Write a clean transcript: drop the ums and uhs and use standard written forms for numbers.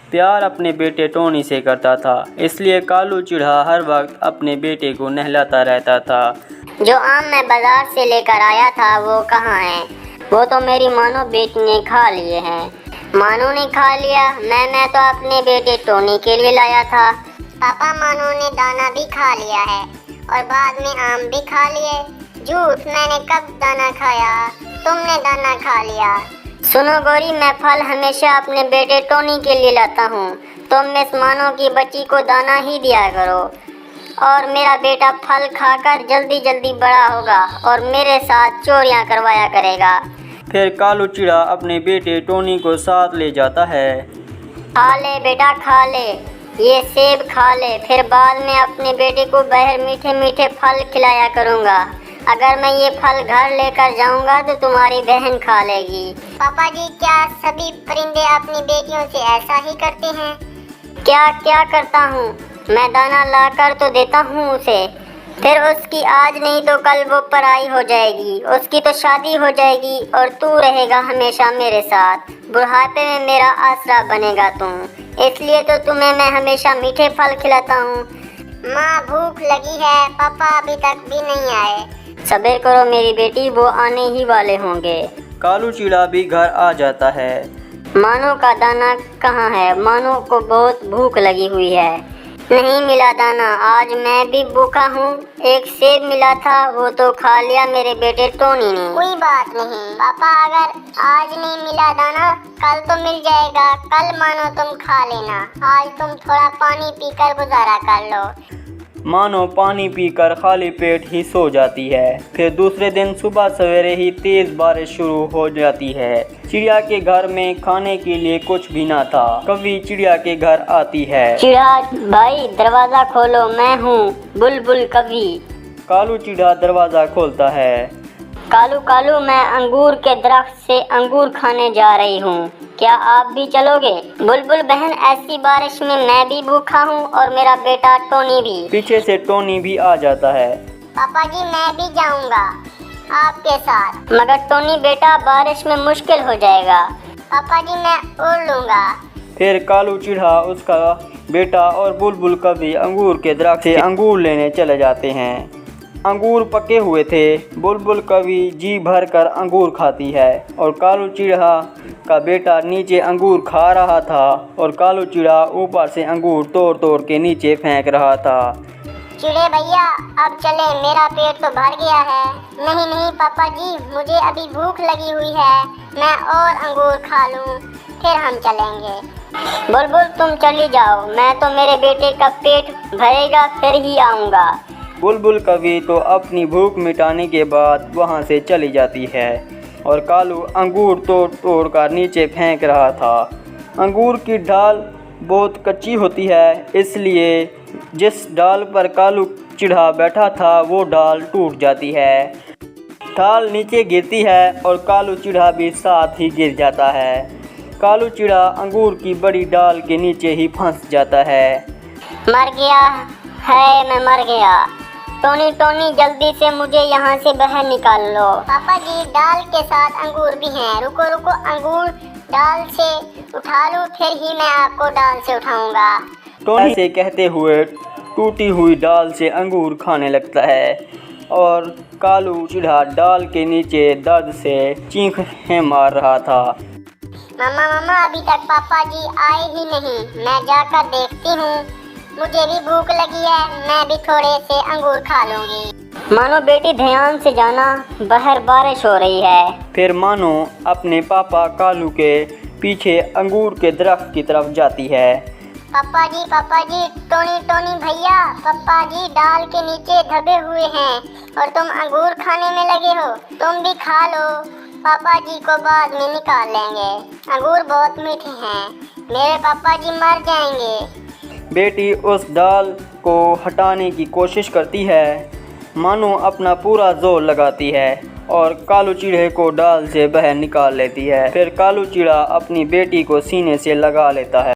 प्यार अपने बेटे टोनी से करता था, इसलिए कालू चिढ़ा हर वक्त अपने बेटे को नहलाता रहता था। जो आम मैं बाजार से लेकर आया था वो कहाँ है? वो तो मेरी मानो बेटी ने खा लिए हैं। मानो ने खा लिया? मैं तो अपने बेटे टोनी के लिए लाया था। पापा, मानो ने दाना भी खा लिया है और बाद में आम भी खा लिए। झूठ, मैंने कब दाना खाया? तुमने दाना खा लिया। सुनो गौरी, मैं फल हमेशा अपने बेटे टोनी के लिए लाता हूँ। तुम मिस मानो की बच्ची को दाना ही दिया करो और मेरा बेटा फल खाकर जल्दी जल्दी बड़ा होगा और मेरे साथ चोरियां करवाया करेगा। फिर कालू चिढ़ा अपने बेटे टोनी को साथ ले जाता है। खा ले बेटा, खा ले, ये सेब खा ले, फिर बाद में अपने बेटे को बाहर मीठे मीठे फल खिलाया करूँगा। अगर मैं ये फल घर लेकर जाऊँगा तो तुम्हारी बहन खा लेगी। पापा जी, क्या सभी परिंदे अपनी बेटियों से ऐसा ही करते हैं? क्या करता हूँ? मैं दाना लाकर तो देता हूँ उसे, फिर उसकी आज नहीं तो कल वो पराई हो जाएगी। उसकी तो शादी हो जाएगी और तू रहेगा हमेशा मेरे साथ। बुढ़ापे में मेरा आसरा बनेगा तू, इसलिए तो तुम्हें मैं हमेशा मीठे फल खिलाता हूँ। माँ, भूख लगी है, पापा अभी तक भी नहीं आए। सब्र करो मेरी बेटी, वो आने ही वाले होंगे। कालू चिढ़ा भी घर आ जाता है। मानो का दाना कहाँ है? मानो को बहुत भूख लगी हुई है। नहीं मिला दाना, आज मैं भी भूखा हूँ। एक सेब मिला था, वो तो खा लिया मेरे बेटे टोनी ने। कोई बात नहीं पापा, अगर आज नहीं मिला दाना कल तो मिल जाएगा। कल मानो तुम खा लेना। आज तुम थोड़ा पानी पीकर गुजारा कर लो। मानो पानी पीकर खाली पेट ही सो जाती है। फिर दूसरे दिन सुबह सवेरे ही तेज बारिश शुरू हो जाती है। चिड़िया के घर में खाने के लिए कुछ भी ना था। कभी चिड़िया के घर आती है। चिड़िया भाई, दरवाजा खोलो, मैं हूँ बुलबुल कवि। कालू चिढ़ा दरवाजा खोलता है। कालू, मैं अंगूर के दरख्त से अंगूर खाने जा रही हूँ, क्या आप भी चलोगे? बुलबुल बहन, ऐसी बारिश में मैं भी भूखा हूँ और मेरा बेटा टोनी भी। पीछे से टोनी भी आ जाता है। पापा जी, मैं भी जाऊँगा आपके साथ, मगर टोनी बेटा बारिश में मुश्किल हो जाएगा। पापा जी, मैं उड़ लूँगा। फिर कालू चिढ़ा, उसका बेटा और बुलबुल कभी अंगूर के दरख्त से अंगूर लेने चले जाते हैं। अंगूर पके हुए थे। बुलबुल कभी जी भर कर अंगूर खाती है और कालू चिढ़ा का बेटा नीचे अंगूर खा रहा था और कालू चिढ़ा ऊपर से अंगूर तोड़ तोड़ के नीचे फेंक रहा था। चिड़े भैया, अब चले, मेरा पेट तो भर गया है। नहीं पापा जी, मुझे अभी भूख लगी हुई है, मैं और अंगूर खा लूँ, फिर हम चलेंगे। बुलबुल, तुम चली जाओ, मैं तो मेरे बेटे का पेट भरेगा फिर ही आऊँगा। बुलबुल कभी तो अपनी भूख मिटाने के बाद वहाँ से चली जाती है और कालू अंगूर तोड़ तोड़ कर नीचे फेंक रहा था। अंगूर की डाल बहुत कच्ची होती है, इसलिए जिस डाल पर कालू चिढ़ा बैठा था वो डाल टूट जाती है। डाल नीचे गिरती है और कालू चिढ़ा भी साथ ही गिर जाता है। कालू चिढ़ा अंगूर की बड़ी डाल के नीचे ही फंस जाता है। मर गया है, मैं मर गया। टोनी, जल्दी से मुझे यहाँ से बाहर निकाल लो। पापा जी, डाल के साथ अंगूर भी हैं। रुको, अंगूर डाल से उठा लूँ, फिर ही मैं आपको डाल से उठाऊंगा। टोनी से कहते हुए टूटी हुई डाल से अंगूर खाने लगता है और कालू चिढ़ा डाल के नीचे दर्द से चीखें मार रहा था। मम्मा, अभी तक पापा जी आए ही नहीं। मैं जाकर देखती हूँ, मुझे भी भूख लगी है, मैं भी थोड़े से अंगूर खा लूंगी। मानो बेटी, ध्यान से जाना, बाहर बारिश हो रही है। फिर मानो अपने पापा कालू के पीछे अंगूर के दरख्त की तरफ जाती है। पापा जी, टोनी भैया, पापा जी डाल के नीचे दबे हुए हैं और तुम अंगूर खाने में लगे हो। तुम भी खा लो, पापा जी को बाद में निकाल लेंगे। अंगूर बहुत मीठे हैं, मेरे पापा जी मर जाएंगे। बेटी उस डाल को हटाने की कोशिश करती है। मानो अपना पूरा जोर लगाती है और कालू चिढ़े को डाल से बाहर निकाल लेती है। फिर कालू चिढ़ा अपनी बेटी को सीने से लगा लेता है।